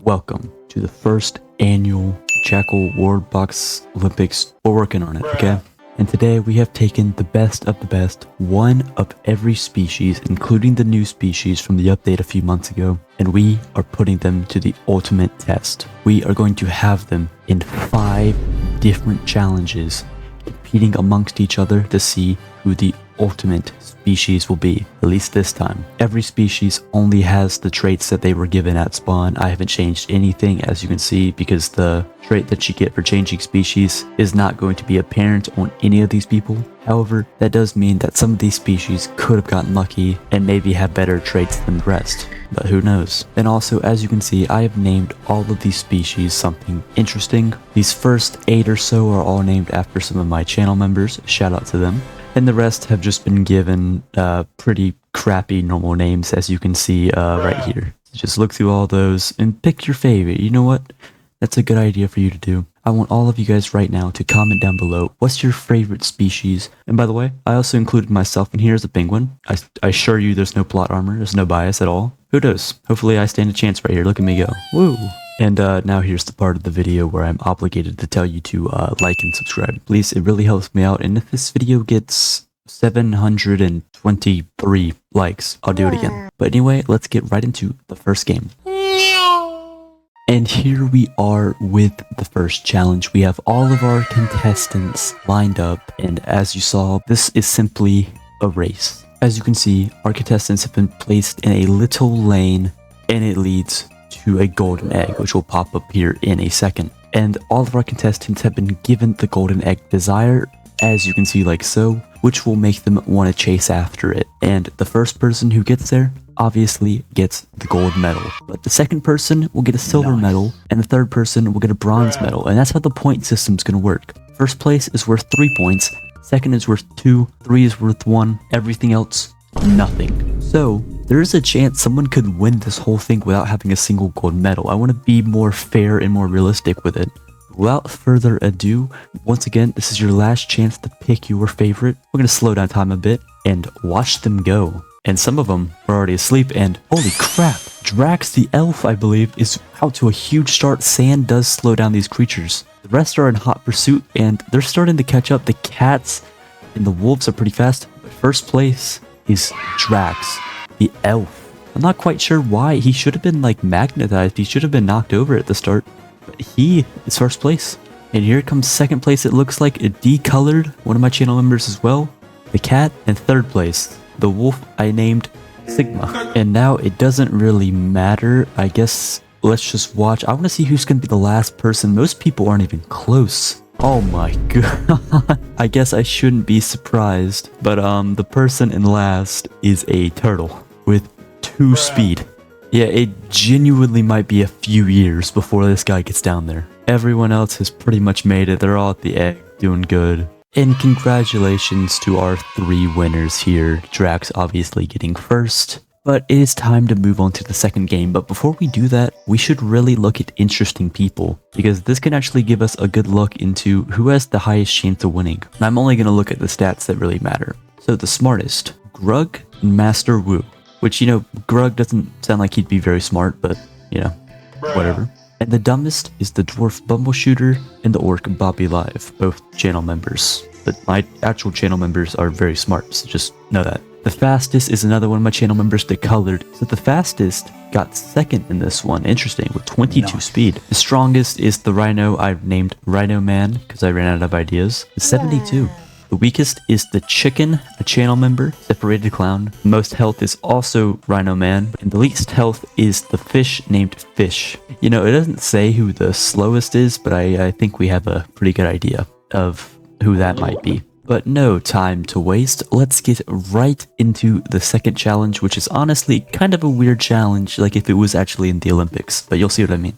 Welcome to the first annual Jackal WorldBox Olympics. We're working on it, okay? And today we have taken the best of the best, one of every species, including the new species from the update a few months ago, and we are putting them to the ultimate test. We are going to have them in 5 different challenges, competing amongst each other to see who the ultimate species will be, at least this time. Every species only has the traits that they were given at spawn. I haven't changed anything, as you can see, because the trait that you get for changing species is not going to be apparent on any of these people. However, that does mean that some of these species could have gotten lucky and maybe have better traits than the rest, but who knows. And also, as you can see, I have named all of these species something interesting. These first 8 or so are all named after some of my channel members, shout out to them. And the rest have just been given pretty crappy normal names, as you can see right here. So just look through all those and pick your favorite. You know what? That's a good idea for you to do. I want all of you guys right now to comment down below, what's your favorite species? And by the way, I also included myself in here as a penguin. I assure you there's no plot armor, there's no bias at all. Who knows? Hopefully I stand a chance right here. Look at me go. Woo! And now here's the part of the video where I'm obligated to tell you to like and subscribe. Please, it really helps me out. And if this video gets 723 likes, I'll do it again. But anyway, let's get right into the first game. And here we are with the first challenge. We have all of our contestants lined up. And as you saw, this is simply a race. As you can see, our contestants have been placed in a little lane, and it leads to a golden egg, which will pop up here in a second. And all of our contestants have been given the golden egg desire, as you can see like so, which will make them want to chase after it. And the first person who gets there obviously gets the gold medal, but the second person will get a silver medal, and the third person will get a bronze medal. And that's how the point system's gonna work. First place is worth 3 points, second is worth 2, 3 is worth 1, everything else, nothing. So there is a chance someone could win this whole thing without having a single gold medal. I want to be more fair and more realistic with it. Without further ado, once again, this is your last chance to pick your favorite. We're going to slow down time a bit and watch them go. And some of them are already asleep, and holy crap, Drax the elf, I believe, is out to a huge start. Sand does slow down these creatures. The rest are in hot pursuit, and they're starting to catch up. The cats and the wolves are pretty fast, but first place is Drax the elf. I'm not quite sure why. He should have been like magnetized. He should have been knocked over at the start, but he is first place. And here comes second place. It looks like a decolored, one of my channel members as well, the cat. And third place, the wolf I named Sigma. And now it doesn't really matter. I guess let's just watch. I want to see who's going to be the last person. Most people aren't even close. Oh my god. I guess I shouldn't be surprised, but the person in last is a turtle with 2 speed. Yeah, it genuinely might be a few years before this guy gets down there. Everyone else has pretty much made it. They're all at the egg, doing good. And congratulations to our 3 winners here. Drax obviously getting first. But it is time to move on to the second game. But before we do that, we should really look at interesting people, because this can actually give us a good look into who has the highest chance of winning. And I'm only going to look at the stats that really matter. So the smartest, Grug and Master Wu. Which, you know, Grug doesn't sound like he'd be very smart, but, you know, whatever. And the dumbest is the Dwarf Bumbleshooter and the Orc Bobby Live, both channel members. But my actual channel members are very smart, so just know that. The fastest is another one of my channel members, the colored. So the fastest got second in this one. Interesting, with 22 speed. The strongest is the Rhino. I've named Rhino Man because I ran out of ideas. 72. The weakest is the Chicken, a channel member, Separated Clown. The most health is also Rhino Man. And the least health is the fish named Fish. You know, it doesn't say who the slowest is, but I think we have a pretty good idea of who that might be. But no time to waste, let's get right into the second challenge, which is honestly kind of a weird challenge, like if it was actually in the Olympics, but you'll see what I mean.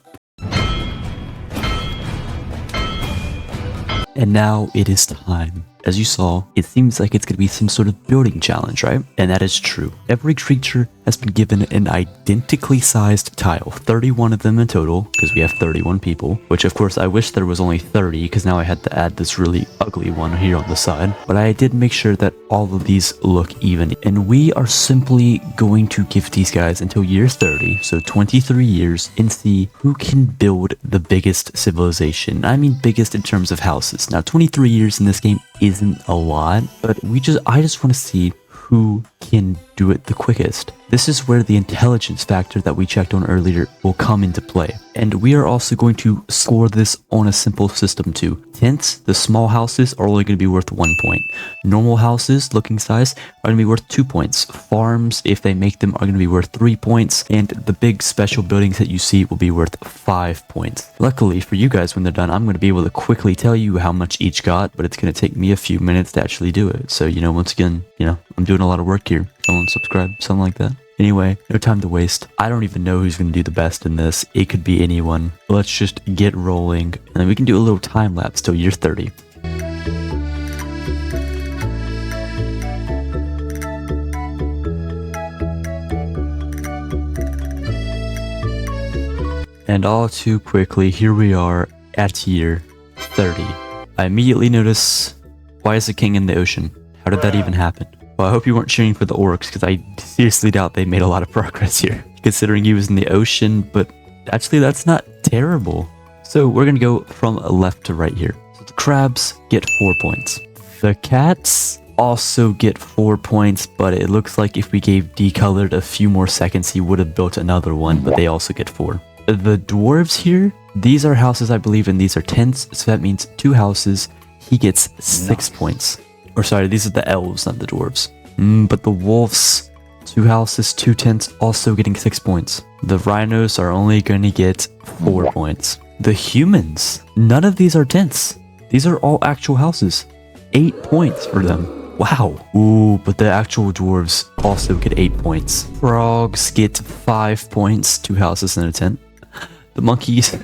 And now it is time. As you saw, it seems like it's going to be some sort of building challenge, right? And that is true. Every creature has been given an identically sized tile, 31 of them in total, because we have 31 people, which of course I wish there was only 30, because now I had to add this really ugly one here on the side, but I did make sure that all of these look even, and we are simply going to give these guys until year 30, so 23 years, and see who can build the biggest civilization. I mean biggest in terms of houses. Now 23 years in this game isn't a lot, but I just want to see who can do it the quickest. This is where the intelligence factor that we checked on earlier will come into play. And we are also going to score this on a simple system too. Tents, the small houses, are only going to be worth 1 point. Normal houses, looking size, are going to be worth 2 points. Farms, if they make them, are going to be worth 3 points. And the big special buildings that you see will be worth 5 points. Luckily for you guys, when they're done, I'm going to be able to quickly tell you how much each got, but it's going to take me a few minutes to actually do it. So, once again, I'm doing a lot of work here. Someone subscribe, something like that. Anyway, no time to waste. I don't even know who's going to do the best in this. It could be anyone. Let's just get rolling, and then we can do a little time lapse till year 30. And all too quickly, here we are at year 30. I immediately notice, why is the king in the ocean? How did that even happen? Well, I hope you weren't cheering for the orcs, because I seriously doubt they made a lot of progress here, considering he was in the ocean, but actually that's not terrible. So we're going to go from left to right here. So the crabs get 4 points. The cats also get 4 points, but it looks like if we gave Decolored a few more seconds, he would have built another one, but they also get 4. The dwarves here, these are houses, I believe, and these are tents, so that means 2 houses. He gets 6 points. Or sorry, these are the elves, not the dwarves. But the wolves, 2 houses, 2 tents, also getting 6 points. The rhinos are only going to get 4 points. The humans, none of these are tents. These are all actual houses. 8 points for them. Wow. Ooh, but the actual dwarves also get 8 points. Frogs get 5 points, 2 houses and a tent. The monkeys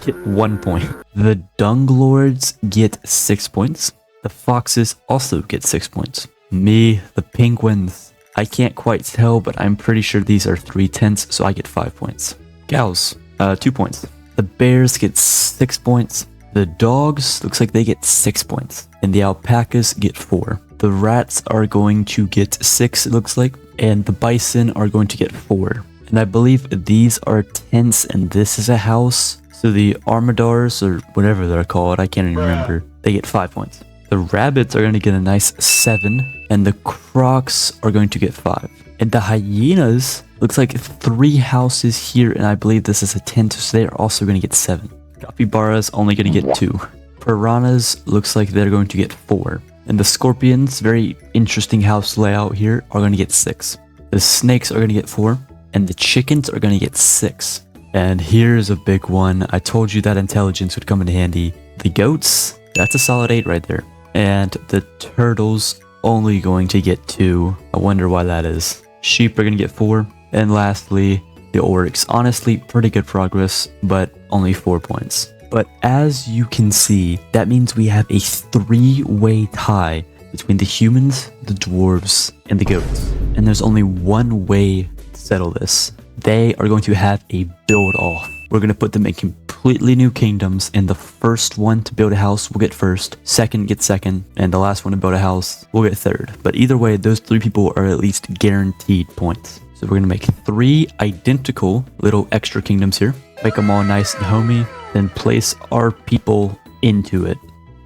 get 1 point. The dung lords get 6 points. The foxes also get 6 points. Me, the penguins, I can't quite tell, but I'm pretty sure these are 3 tents, so I get 5 points. Cows, 2 points. The bears get 6 points. The dogs, looks like they get 6 points. And the alpacas get 4. The rats are going to get 6, it looks like. And the bison are going to get 4. And I believe these are tents, and this is a house. So the armadors, or whatever they're called, I can't even remember, they get 5 points. The rabbits are going to get a nice 7, and the crocs are going to get 5. And the hyenas, looks like 3 houses here, and I believe this is a tent, so they're also going to get 7. Capybaras only going to get 2. Piranhas, looks like they're going to get 4. And the scorpions, very interesting house layout here, are going to get 6. The snakes are going to get 4, and the chickens are going to get 6. And here's a big one. I told you that intelligence would come in handy. The goats, that's a solid 8 right there. And the turtles only going to get 2. I wonder why that is. Sheep are going to get 4. And lastly, the orcs. Honestly, pretty good progress, but only 4 points. But as you can see, that means we have a 3-way tie between the humans, the dwarves, and the goats. And there's only one way to settle this. They are going to have a build-off. We're going to put them in completely new kingdoms, and the first one to build a house will get first, second gets second, and the last one to build a house will get third. But either way, those 3 people are at least guaranteed points. So we're going to make 3 identical little extra kingdoms here, make them all nice and homey, then place our people into it.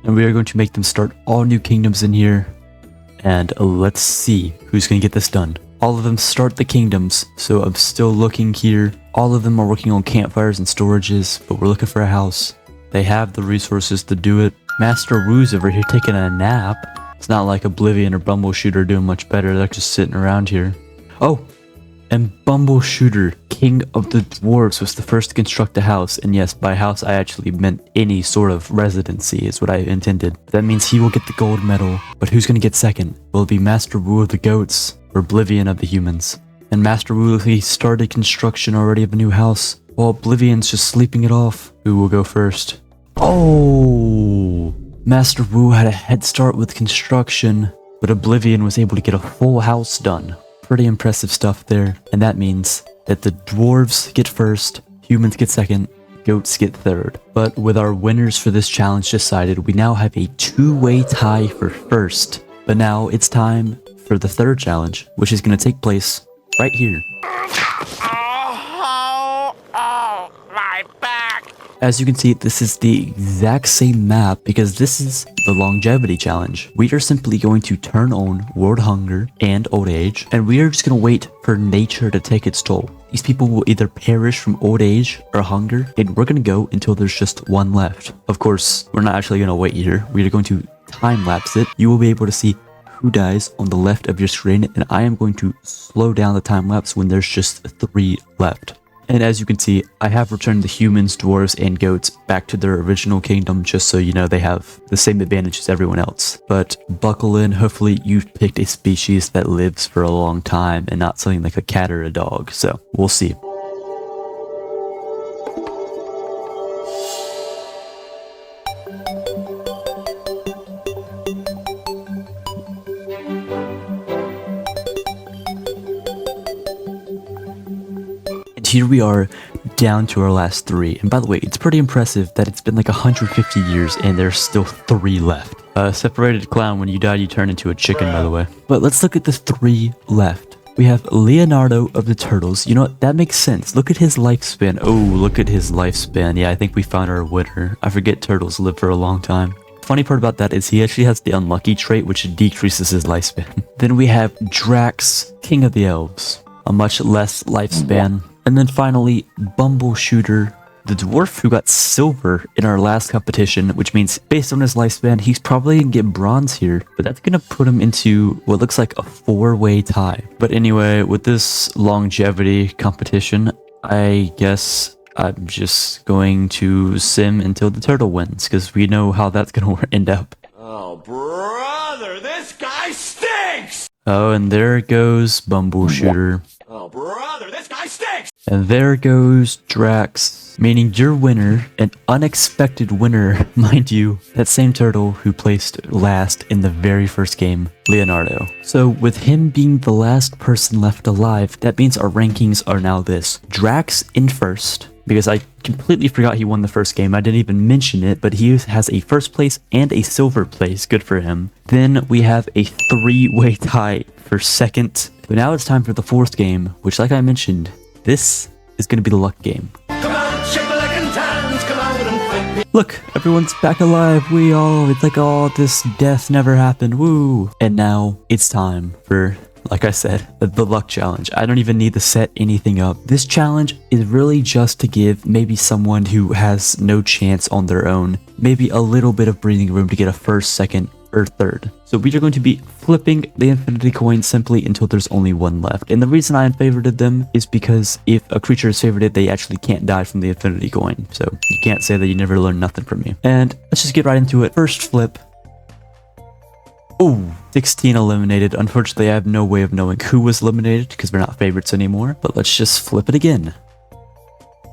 And we are going to make them start all new kingdoms in here, and let's see who's going to get this done. All of them start the kingdoms, so I'm still looking here. All of them are working on campfires and storages, but we're looking for a house. They have the resources to do it. Master Wu's over here taking a nap. It's not like Oblivion or Bumbleshooter are doing much better. They're just sitting around here. Oh, and Bumbleshooter, King of the Dwarves, was the first to construct a house. And yes, by house, I actually meant any sort of residency is what I intended. That means he will get the gold medal. But who's going to get second? Will it be Master Wu of the goats or Oblivion of the humans? And Master Wu, he started construction already of a new house, while Oblivion's just sleeping it off. Who will go first? Oh! Master Wu had a head start with construction, but Oblivion was able to get a full house done. Pretty impressive stuff there. And that means that the dwarves get first, humans get second, goats get third. But with our winners for this challenge decided, we now have a two-way tie for first. But now it's time for the third challenge, which is going to take place right here. My back! As you can see, this is the exact same map because this is the longevity challenge. We are simply going to turn on world hunger and old age, and we are just going to wait for nature to take its toll. These people will either perish from old age or hunger, and we're going to go until there's just one left. Of course, we're not actually going to wait here. We are going to time lapse it. You will be able to see who dies on the left of your screen, and I am going to slow down the time lapse when there's just 3 left. And as you can see, I have returned the humans, dwarves, and goats back to their original kingdom just so you know they have the same advantage as everyone else. But buckle in, hopefully you've picked a species that lives for a long time and not something like a cat or a dog, so we'll see. Here we are down to our last 3, and by the way, it's pretty impressive that it's been like 150 years and there's still 3 left. Separated clown, when you die you turn into a chicken, by the way. But let's look at the 3 left. We have Leonardo of the Turtles. You know what, that makes sense. Look at his lifespan. Oh, look at his lifespan. Yeah, I think we found our winner. I forget turtles live for a long time. Funny part about that is he actually has the unlucky trait, which decreases his lifespan. Then we have Drax, King of the Elves, a much less lifespan. And then finally, Bumbleshooter, the dwarf who got silver in our last competition, which means based on his lifespan, he's probably gonna get bronze here, but that's gonna put him into what looks like a 4-way tie. But anyway, with this longevity competition, I guess I'm just going to sim until the turtle wins, because we know how that's gonna end up. Oh, brother, this guy stinks! Oh, and there goes Bumbleshooter. Oh, brother, this guy stinks! And there goes Drax, meaning your winner, an unexpected winner, mind you, that same turtle who placed last in the very first game, Leonardo. So with him being the last person left alive, that means our rankings are now this. Drax in first, because I completely forgot he won the first game. I didn't even mention it, but he has a first place and a silver place. Good for him. Then we have a 3-way tie for second. But now it's time for the 4th game, which, like I mentioned, this is going to be the luck game. Come on, shake the leg and dance, come on and fight me. Look, everyone's back alive. It's like, oh, this death never happened. Woo. And now it's time for, like I said, the luck challenge. I don't even need to set anything up. This challenge is really just to give maybe someone who has no chance on their own, maybe a little bit of breathing room to get a first, second, or third. So we are going to be flipping the infinity coin simply until there's only 1 left. And the reason I unfavorited them is because if a creature is favorited, they actually can't die from the infinity coin. So you can't say that you never learned nothing from me. And let's just get right into it. First flip. Oh, 16 eliminated. Unfortunately, I have no way of knowing who was eliminated because we're not favorites anymore. But let's just flip it again.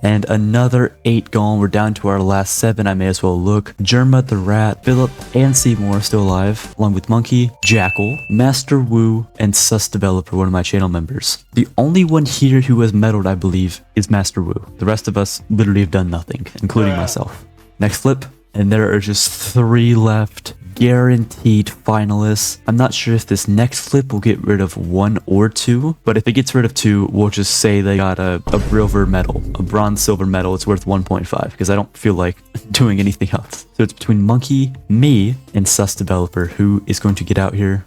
And another 8 gone. We're down to our last 7. I may as well look. Germa the Rat, Philip, and Seymour are still alive, along with Monkey, Jackal, Master Wu, and Sus Developer, one of my channel members. The only one here who has medaled, I believe, is Master Wu. The rest of us literally have done nothing, including myself. Next flip, and there are just 3 left. Guaranteed finalists. I'm not sure if this next flip will get rid of 1 or 2, but if it gets rid of 2, we'll just say they got a silver medal, a bronze silver medal. It's worth 1.5 because I don't feel like doing anything else. So it's between Monkey, me, and Sus Developer. Who is going to get out here?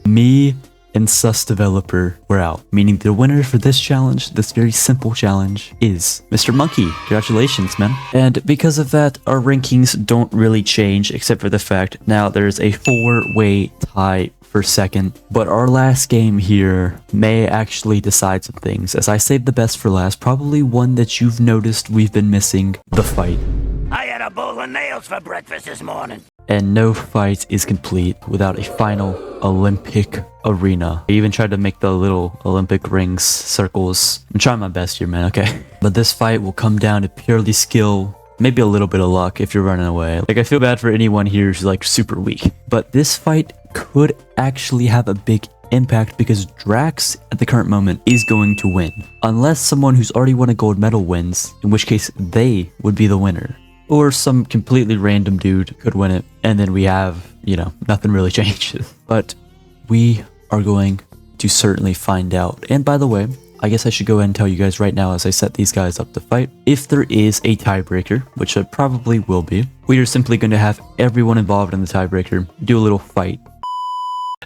Me and Sus Developer were out, meaning the winner for this challenge, this very simple challenge, is Mr. Monkey. Congratulations, man. And because of that, our rankings don't really change, except for the fact now there's a 4-way tie for second. But our last game here may actually decide some things, as I saved the best for last, probably one that you've noticed we've been missing, the fight. I had a bowl of nails for breakfast this morning. And no fight is complete without a final Olympic arena. I even tried to make the little Olympic rings, circles. I'm trying my best here, man, okay? But this fight will come down to purely skill, maybe a little bit of luck if you're running away. Like, I feel bad for anyone here who's like super weak. But this fight could actually have a big impact because Drax at the current moment is going to win. Unless someone who's already won a gold medal wins, in which case they would be the winner. Or some completely random dude could win it, and then we have, you know, nothing really changes. But we are going to certainly find out. And by the way, I guess I should go ahead and tell you guys right now as I set these guys up to fight. If there is a tiebreaker, which there probably will be, we are simply going to have everyone involved in the tiebreaker do a little fight.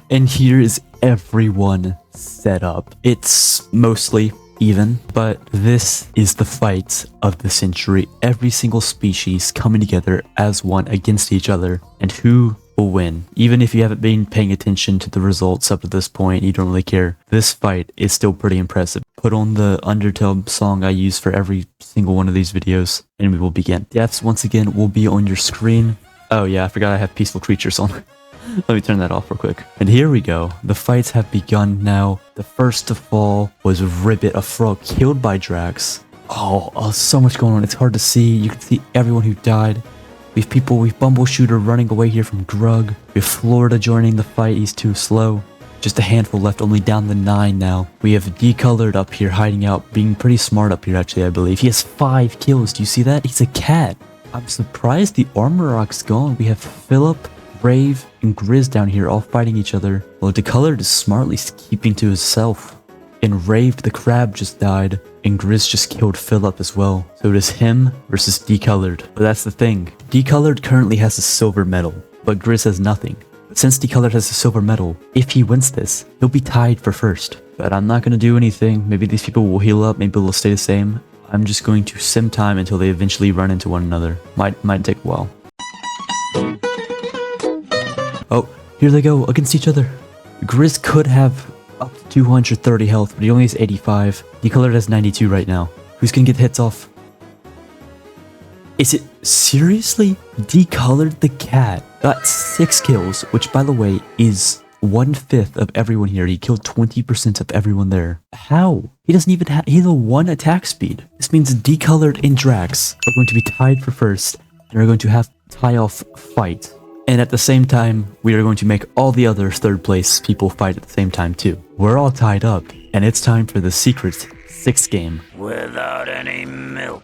And here is everyone set up. It's mostly even, but this is the fight of the century. Every single species coming together as one against each other, and who will win. Even if you haven't been paying attention to the results up to this point, you don't really care. This fight is still pretty impressive. Put on the Undertale song I use for every single one of these videos, and we will begin. Deaths once again will be on your screen. Oh yeah, I forgot I have peaceful creatures on. Let me turn that off real quick. And here we go. The fights have begun now. The first to fall was Ribbit, a frog killed by Drax. Oh, so much going on. It's hard to see. You can see everyone who died. We have people, we have Bumbleshooter running away here from Grug. We have Florida joining the fight, he's too slow. Just a handful left, only down to 9 now. We have Decolored up here hiding out, being pretty smart up here actually, I believe. He has 5 kills, do you see that? He's a cat. I'm surprised the Armor Rock's gone. We have Philip, Brave, and Grizz down here all fighting each other. Well, Decolored is smartly keeping to himself. And Rave the Crab just died, and Grizz just killed Philip as well. So it is him versus Decolored. But that's the thing. Decolored currently has a silver medal, but Grizz has nothing. But since Decolored has a silver medal, if he wins this, he'll be tied for first. But I'm not going to do anything. Maybe these people will heal up, maybe they'll stay the same. I'm just going to sim time until they eventually run into one another. Might take a while. Oh, here they go against each other. Grizz could have up to 230 health, but he only has 85. Decolored has 92 right now. Who's gonna get the hits off? Is it seriously? Decolored the cat got 6 kills, which by the way is 1/5 of everyone here. He killed 20% of everyone there. How? He doesn't even have, he has a 1 attack speed. This means Decolored and Drax are going to be tied for first and are going to have tie-off fight. And at the same time, we are going to make all the other 3rd place people fight at the same time too. We're all tied up, and it's time for the secret 6th game. Without any milk.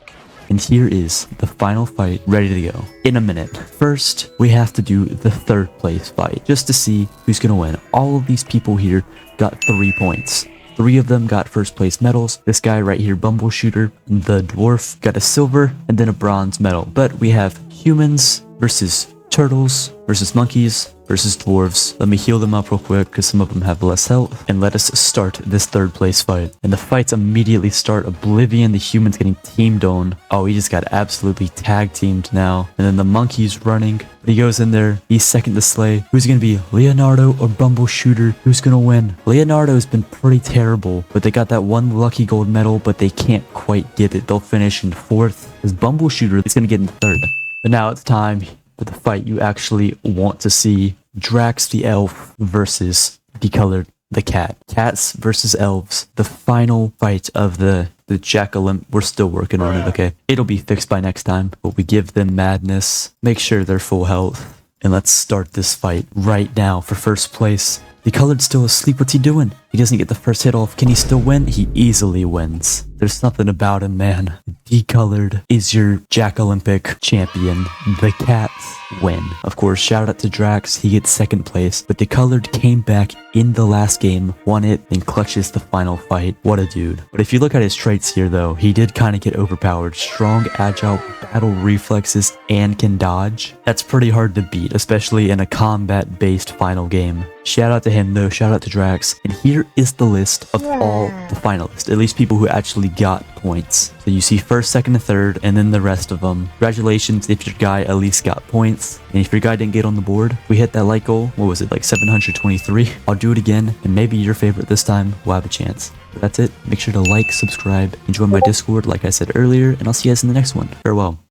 And here is the final fight ready to go in a minute. First, we have to do the 3rd place fight just to see who's gonna win. All of these people here got 3 points. 3 of them got 1st place medals. This guy right here, Bumbleshooter, the dwarf, got a silver and then a bronze medal. But we have humans versus turtles versus monkeys versus dwarves. Let me heal them up real quick because some of them have less health. And let us start this 3rd place fight. And the fights immediately start. Oblivion, the humans getting teamed on. Oh, he just got absolutely tag teamed now. And then the monkey's running. But he goes in there. He's second to slay. Who's going to be Leonardo or Bumbleshooter? Who's going to win? Leonardo has been pretty terrible. But they got that 1 lucky gold medal. But they can't quite get it. They'll finish in 4th. Because Bumbleshooter is going to get in 3rd. But now it's time for the fight you actually want to see. Drax the elf versus Decolored the cat. Cats versus elves. The final fight of the Jackal. We're still working on it, okay? It'll be fixed by next time. But we give them madness. Make sure they're full health. And let's start this fight right now for 1st place. Decolored's still asleep. What's he doing? He doesn't get the first hit off. Can he still win? He easily wins. There's something about him, man. Decolored is your Jack Olympic champion. The cats win. Of course, shout out to Drax. He gets 2nd place. But Decolored came back in the last game, won it, and clutches the final fight. What a dude. But if you look at his traits here, though, he did kind of get overpowered. Strong, agile, battle reflexes, and can dodge. That's pretty hard to beat, especially in a combat-based final game. Shout out to him, though. Shout out to Drax. And here is the list of all the finalists, at least people who actually got points. So you see 1st, 2nd, and 3rd, and then the rest of them. Congratulations if your guy at least got points. And if your guy didn't get on the board, we hit that like goal. What was it, like 723? I'll do it again, and maybe your favorite this time will have a chance. But that's it. Make sure to like, subscribe, and join my Discord like I said earlier, and I'll see you guys in the next one. Farewell.